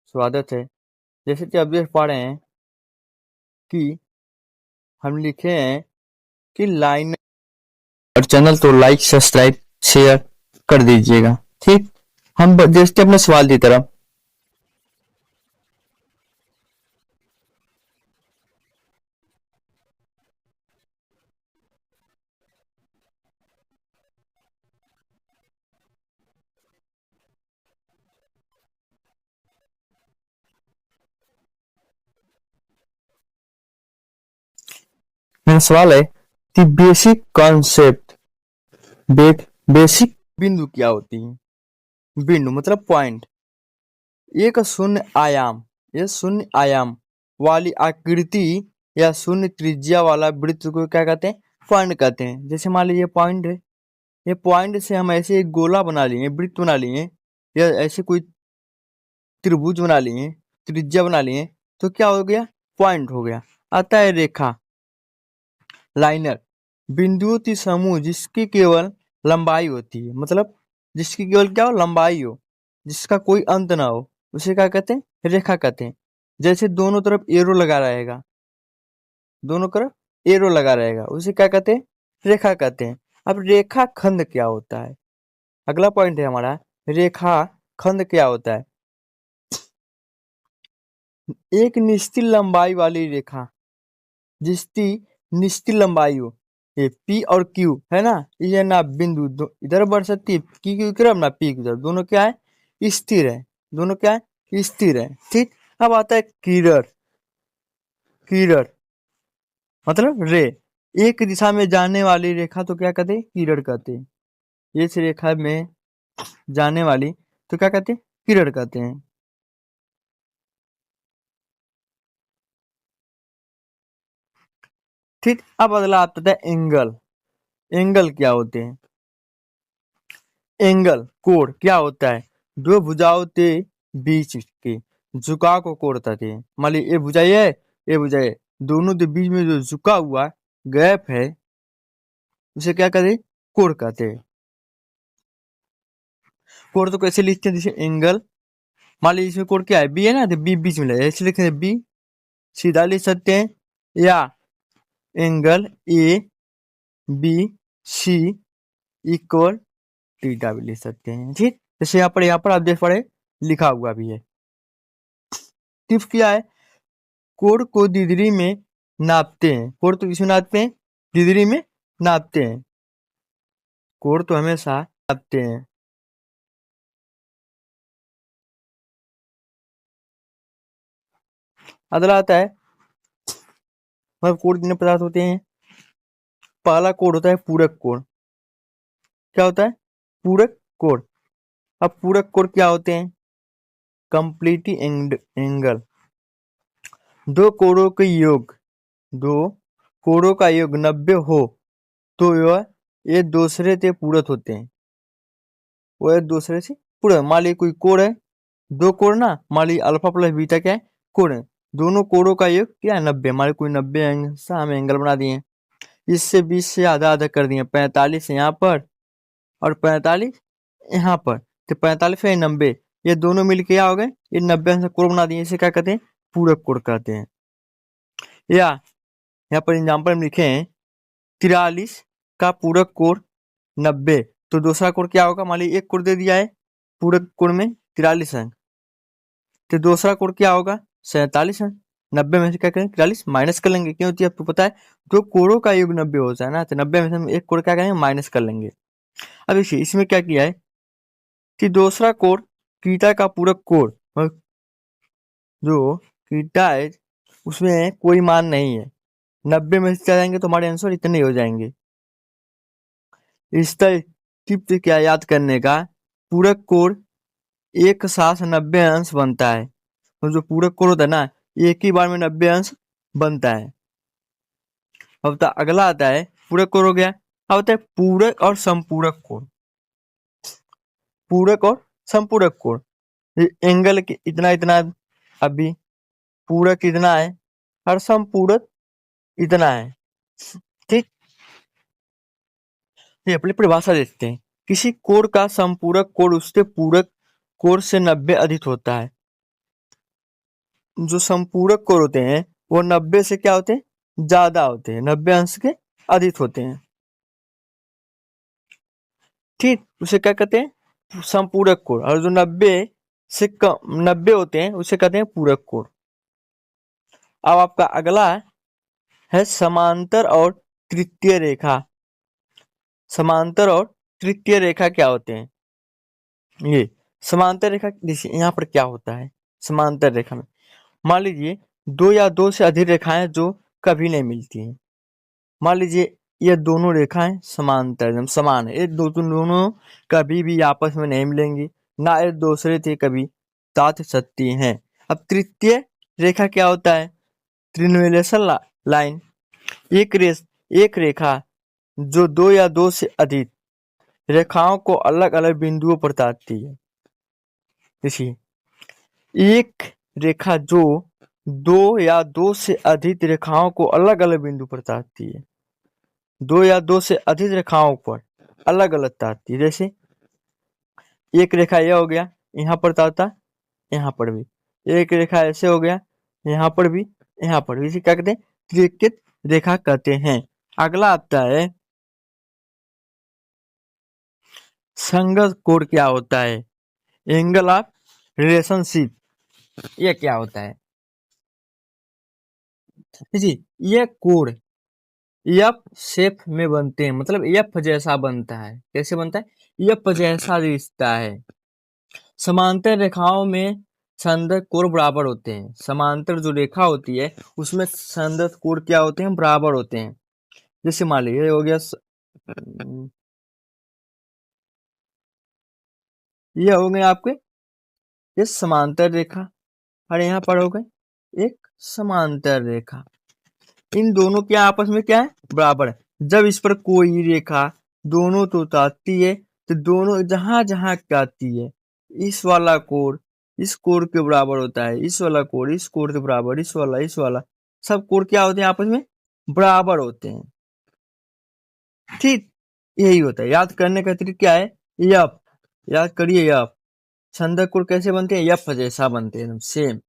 स्वागत है। जैसे कि अब देख पा रहे हैं कि हम लिखे हैं कि लाइन और चैनल तो लाइक सब्सक्राइब शेयर कर दीजिएगा। ठीक, हम जैसे अपने सवाल की तरफ। मेरा सवाल है कि बेसिक कॉन्सेप्ट बेसिक बिंदु क्या होती है। बिंदु मतलब पॉइंट। एक शून्य आयाम वाली आकृति या शून्य त्रिज्या वाला वृत्त को क्या कहते हैं? पॉइंट कहते हैं। जैसे मान लीजिए पॉइंट है, ये पॉइंट से हम ऐसे एक गोला बना लिए, वृत्त बना लिए, या ऐसे कोई त्रिभुज बना लिए, त्रिज्या बना लिए, तो क्या हो गया? पॉइंट हो गया। आता है रेखा, लाइनर, बिंदुओं की समूह जिसकी केवल लंबाई होती है, मतलब जिसकी केवल क्या हो? लंबाई हो, जिसका कोई अंत ना हो, उसे क्या कहते हैं? रेखा कहते हैं। जैसे दोनों तरफ एरो लगा रहेगा, दोनों तरफ एरो लगा रहेगा, उसे क्या कहते हैं? रेखा कहते हैं। अब रेखा खंड क्या होता है? अगला पॉइंट है हमारा, रेखा खंड क्या होता है? एक निश्चित लंबाई वाली रेखा जिसकी निश्चित लंबाई हो, ये P और Q है ना, ये ना बिंदु इधर बढ़ सकती है, Q की तरफ ना P की तरफ, दोनों क्या है? स्थिर है। दोनों क्या है? स्थिर है। ठीक। अब आता है किरण। किरण मतलब रे, एक दिशा में जाने वाली रेखा तो क्या कहते हैं? किरण कहते हैं। इस रेखा में जाने वाली तो क्या कहते हैं? किरण कहते हैं। ठीक। अब अगला आता है एंगल। एंगल क्या होते हैं? एंगल कोण क्या होता है? दो भुजाओं के बीच के झुकाव को कोण कहते हैं। मान ली ये भुजाई है, ये भुजाई है, दोनों के बीच में जो झुका हुआ गैप है, उसे क्या कहते हैं? कोण कहते हैं। कोण तो कैसे लिखते हैं? जैसे एंगल, मान लीजिए इसमें कोण क्या है? बी है ना, तो बी बीच में लगे, ऐसे लिखते हैं बी, सीधा लिख सकते हैं, या angle A B C equal theta भी लिख सकते हैं। ठीक। जैसे यहाँ पर आप देख पड़े लिखा हुआ भी है। टिप्स क्या है? कोण को डिग्री में नापते हैं। कोण तो किसमें नापते हैं? डिग्री में नापते हैं। कोण तो हमेशा नापते हैं। अगला आता है, मतलब कोण कितने प्रकार होते हैं? पहला कोण होता है पूरक कोण। क्या होता है? पूरक कोण। अब पूरक कोण क्या होते हैं? कंप्लीट एंगल, दो कोणों के योग, दो कोणों का योग 90 हो तो यह एक दूसरे से पूरक होते हैं। वो एक दूसरे से पूरक। मान लीजिए कोई कोण है, दो कोण ना, मान लीजिए अल्फा प्लस बीटा क्या है? कोण है। दोनों कोणों का योग क्या है? 90। हमारे कोई 90 सा हम एंगल बना दिए, इससे 20 से आधा आधा कर दिए, 45 यहाँ पर और 45 यहाँ पर, तो 45 है 90, ये दोनों मिलके क्या हो गए? ये 90 से कोण बना दिए, इसे क्या कहते हैं? पूरक कोण कहते हैं। या यहाँ पर एग्जाम्पल में लिखे हैं 43 का पूरक कोण 90, तो दूसरा कोण क्या होगा? मान लीजिए एक कोण दे दिया है पूरक कोण में 43 अंक, तो दूसरा कोण क्या होगा? 47 अंक। 90 में से क्या करेंगे? 43 माइनस कर लेंगे, क्योंकि आपको पता है दो कोणों का योग 90 होता है ना, तो 90 में से हम एक कोण क्या करेंगे? माइनस कर लेंगे। अब देखिए इसमें क्या किया है कि दूसरा कोण थीटा का पूरक कोण, जो थीटा है उसमें कोई मान नहीं है, 90 में से जाएंगे तो हमारे आंसर इतने हो जाएंगे। इस टिप्स क्या याद करने का? पूरक कोण एक साथ 90 अंश बनता है, तो जो पूरक कोण होता है ना, एक ही बार में 90 अंश बनता है। अब अगला आता है पूरक कोण हो गया। अब आता है पूरक और संपूरक कोण। पूरक और संपूरक कोण, एंगल इतना इतना, अभी पूरक इतना है और संपूरक इतना है। ठीक। ये अपनी परिभाषा देखते हैं। किसी कोण का संपूरक कोण उसके पूरक कोण से 90 अधिक होता है। जो संपूरक कोण होते हैं वो 90 से क्या होते हैं, ज्यादा होते हैं, 90 अंश के अधिक होते हैं। ठीक, उसे क्या कहते हैं, संपूरक कोण। और जो 90 से कम 90 होते हैं उसे कहते हैं पूरक कोण। अब आपका अगला है समांतर और तृतीय रेखा। समांतर और तृतीय रेखा क्या होते हैं? ये समांतर रेखा, देखिए यहाँ पर क्या होता है। समांतर रेखा में मान लीजिए दो या दो से अधिक रेखाएं जो कभी नहीं मिलती हैं। मान लीजिए ये दोनों रेखाएं समांतर एकदम समान है, ये दोनों कभी भी आपस में नहीं मिलेंगी, ना एक दूसरे से कभी साथ सकती हैं। अब तृतीय रेखा क्या होता है? ट्रिनुलेशन लाइन, एक रेखा जो दो या दो से अधिक रेखाओं को अलग अलग बिंदुओं पर काटती है। देखिए, एक रेखा जो दो या दो से अधिक रेखाओं को अलग अलग बिंदु पर काटती है, दो या दो से अधिक रेखाओं पर अलग अलग काटती है। जैसे एक रेखा यह हो गया, यहाँ पर काटा, यहाँ पर भी एक रेखा ऐसे हो गया, यहाँ पर भी, यहाँ पर भी। इसे क्या कहते हैं? त्रिकेत रेखा कहते हैं। अगला आता है संगत कोण क्या होता है? एंगल ऑफ रिलेशनशिप, ये क्या होता है जी? ये कोण एफ शेप में बनते हैं, मतलब एफ जैसा बनता है। कैसे बनता है? एफ जैसा दिखता है। समांतर रेखाओं में संदर्भ कोण बराबर होते हैं। समांतर जो रेखा होती है उसमें संदर्भ कोण क्या होते हैं? बराबर होते हैं। जैसे मान लीजिए ये हो गया ये हो गए आपके ये समांतर रेखा, और यहाँ पर हो गए एक समांतर रेखा। इन दोनों के आपस में क्या है? बराबर है। जब इस पर कोई रेखा दोनों तो काटती है तो दोनों जहां जहां काटती है इस वाला कोण इस कोण के बराबर होता है, इस वाला कोण इस कोण के बराबर, इस वाला सब कोण क्या होते हैं? आपस में बराबर होते हैं। ठीक, यही होता है। याद करने का तरीका क्या है? यप, याद करिए यप। संदर्भ कोण कैसे बनते हैं? यप जैसा बनते हैं, सेम।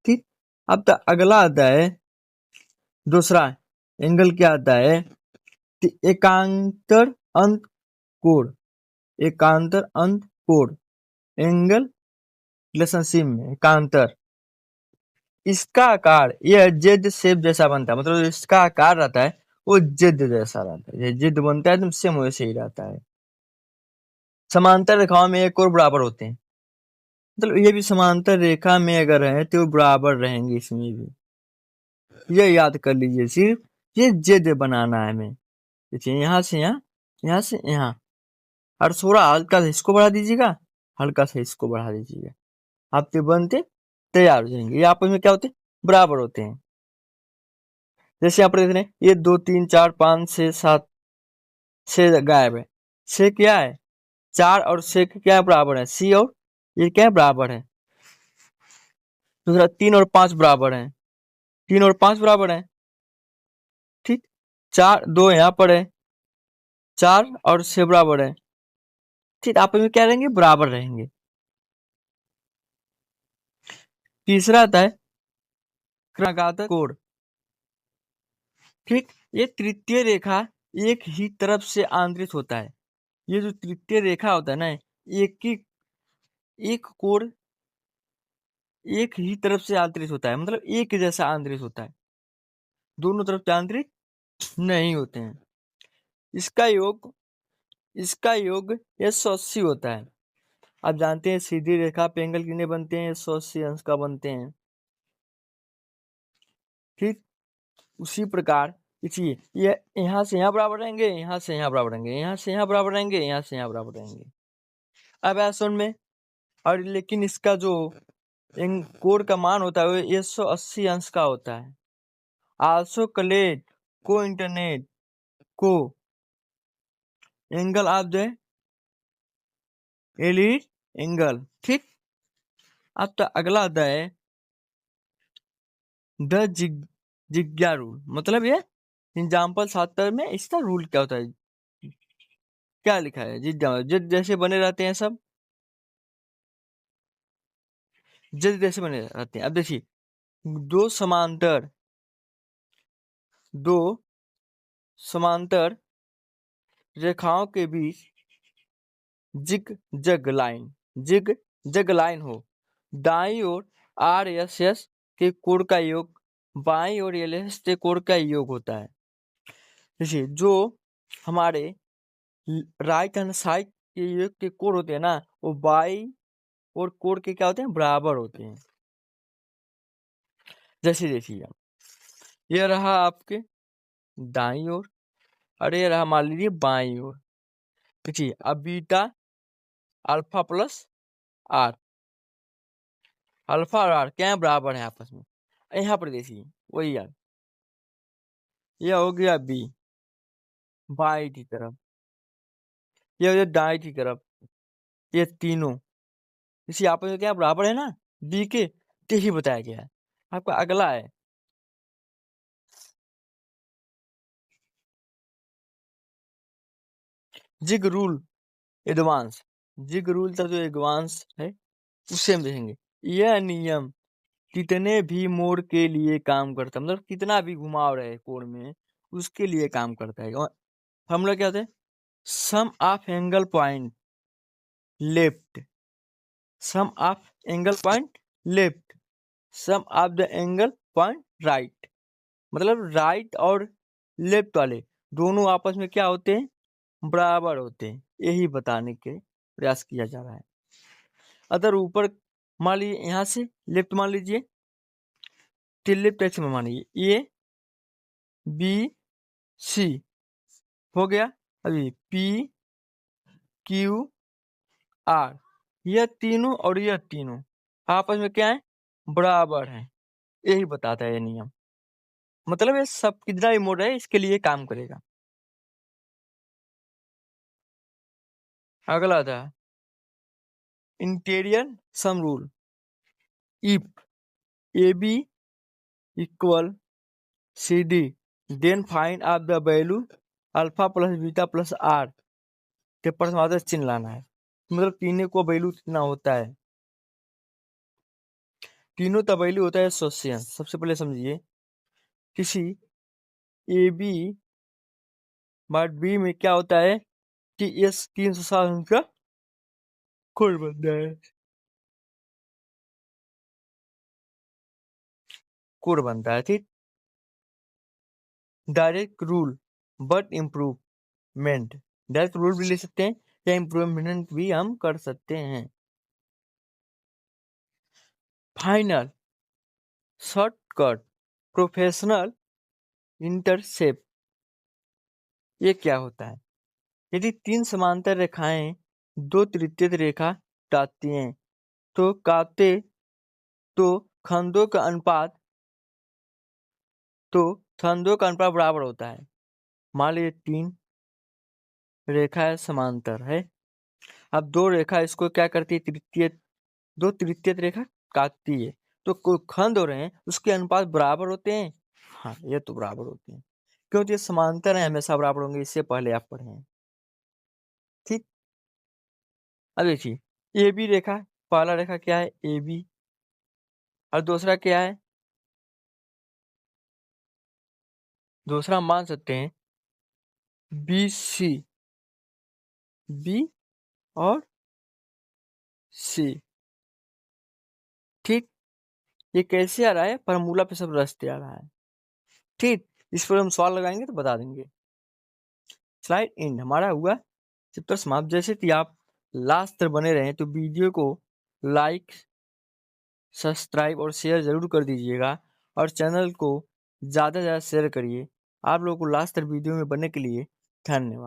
ठीक, अब तो अगला आता है दूसरा एंगल, क्या आता है? एकांतर अंत कोण। एकांतर अंत कोण एंगल रिलेशनशिप में एकांतर, इसका आकार यह जेड शेप जैसा बनता है, मतलब इसका आकार रहता है वो जेड जैसा रहता है। ये जेड बनता है तो सेम वैसे ही रहता है। समांतर रेखाओं में एक और बराबर होते हैं, मतलब ये भी समांतर रेखा में अगर है तो बराबर रहेंगे इसमें भी। ये याद कर लीजिए, सिर्फ ये जेड बनाना है हमें। देखिए यहाँ से यहाँ, यहाँ से यहाँ, और थोड़ा हल्का सा इसको बढ़ा दीजिएगा, हल्का सा इसको बढ़ा दीजिएगा, आपके बनते तैयार हो जाएंगे। ये आपस में क्या होते हैं? बराबर होते हैं। जैसे यहाँ पर देख रहे हैं ये 2 3 4 5 6 7, 6 गायब है। 6 क्या है? 4 और 6 क्या बराबर है? सी और ये क्या बराबर है? दूसरा 3 और 5 बराबर है, 3 और 5 बराबर है। ठीक, 4 2 यहाँ पर है, 4 और 6 बराबर है। ठीक, आपस में क्या रहेंगे? बराबर रहेंगे। तीसरा आता है क्रमागत कोण। ठीक, ये तृतीय रेखा एक ही तरफ से आंतरित होता है। ये जो तृतीय रेखा होता है ना, एक कोण एक ही तरफ से आंतरित होता है, मतलब एक जैसा आंतरित होता है, दोनों तरफ से आंतरित नहीं होते हैं। इसका योग इसका योग 180 होता है। आप जानते हैं सीधी रेखा पे एंगल कितने बनते हैं? 180 अंश का बनते हैं। ठीक, उसी प्रकार इसलिए ये यहाँ से यहाँ बराबर रहेंगे, यहाँ से यहाँ बराबर रहेंगे, यहाँ से यहाँ बराबर रहेंगे, यहाँ से यहाँ बराबर रहेंगे। अब ऐसा में और लेकिन इसका जो कोण का मान होता है वो 180 अंश का होता है। आल्सो कलेट को इंटरनेट को angle of the elite angle. ठीक, अब तो अगला आता है द जिग्या रूल, मतलब ये एग्जाम्पल 70 में इसका रूल क्या होता है? क्या लिखा है? जिद जैसे बने रहते हैं सब। जैसे जैसे बने रहते हैं। अब देखिए दो समांतर रेखाओं के बीच जिग जग लाइन हो, दाईं ओर आर एस एस के कोण का योग बाईं ओर एल एस के कोण का योग होता है। देखिए जो हमारे राइट हैंड साइड के योग के कोण होते हैं ना, वो बाईं और कोण के क्या होते हैं, बराबर होते हैं। जैसे देखिए ये रहा आपके दाईं ओर और ये रहा मान लीजिए बाईं ओर। देखिए अब beta alpha plus R, alpha और आर क्या बराबर है आपस में। यहाँ पर देखिए वही यार, यह हो गया बी बाई की तरफ, यह हो गया दाई की तरफ, ये तीनों इसी आपस में क्या बराबर है ना, बी के, तो ही बताया गया है। आपका अगला है जिग रूल एडवांस। जिग रूल का जो एडवांस है उससे हम देखेंगे। यह नियम कितने भी मोड़ के लिए काम करता है, मतलब कितना भी घुमाव रहे कोण में उसके लिए काम करता है। और फॉर्मूला क्या होता है, sum of angle point left, sum of angle point left, sum of the angle point right. मतलब राइट और लेफ्ट वाले दोनों आपस में क्या होते हैं, बराबर होते हैं। यही बताने के प्रयास किया जा रहा है। अगर ऊपर मान लीजिए यहाँ से लेफ्ट मान लीजिए, तो लेफ्ट एक्स में मानिए ए बी सी हो गया। अभी पी क्यू आर, यह तीनों और यह तीनों आपस में क्या है, बराबर है। यही बताता है ये नियम। मतलब ये सब कितना भी मोड़ है इसके लिए काम करेगा। अगला था interior sum rule. If A B equal C D then find out the value alpha plus beta plus R के परमादेश चिन्ह लाना है। मतलब तीनों को वैल्यू कितना होता है, तीनों का वैल्यू होता है एसोसिएशन। सबसे पहले समझिए किसी ए बी बार बी में क्या होता है कि इस 360 का कोण बनता है, कोण बनता है, ठीक। Direct rule but improvement, direct rule भी ले सकते हैं या इम्प्रूवमेंट भी हम कर सकते हैं। फाइनल शॉर्टकट प्रोफेशनल इंटरसेप्ट, ये क्या होता है, यदि तीन समांतर रेखाएं दो तृतीय रेखा काटती हैं तो खंडों का अनुपात बराबर होता है। मान लीजिए तीन रेखा है समांतर है, अब दो रेखा इसको क्या करती है, दो तृतीय रेखा काटती है, तो कोई खंड हो रहे हैं उसके अनुपात बराबर होते हैं। हाँ ये तो बराबर होते हैं क्योंकि ये समांतर है, हमेशा बराबर होंगे, इससे पहले आप पढ़े हैं, ठीक। अब देखिए ए बी रेखा, पहला रेखा क्या है ए बी, और दूसरा क्या है, दूसरा मान सकते हैं बी सी, बी और सी, ठीक। ये कैसे आ रहा है, फॉर्मूला पे सब रस्ते आ रहा है, ठीक। इस पर हम सवाल लगाएंगे तो बता देंगे। स्लाइड एंड हमारा हुआ चैप्टर समाप्त। जैसे कि आप लास्ट तक बने रहें तो वीडियो को लाइक सब्सक्राइब और शेयर जरूर कर दीजिएगा और चैनल को ज़्यादा से ज़्यादा शेयर करिए। आप लोगों को लास्ट तक वीडियो में बनने के लिए धन्यवाद।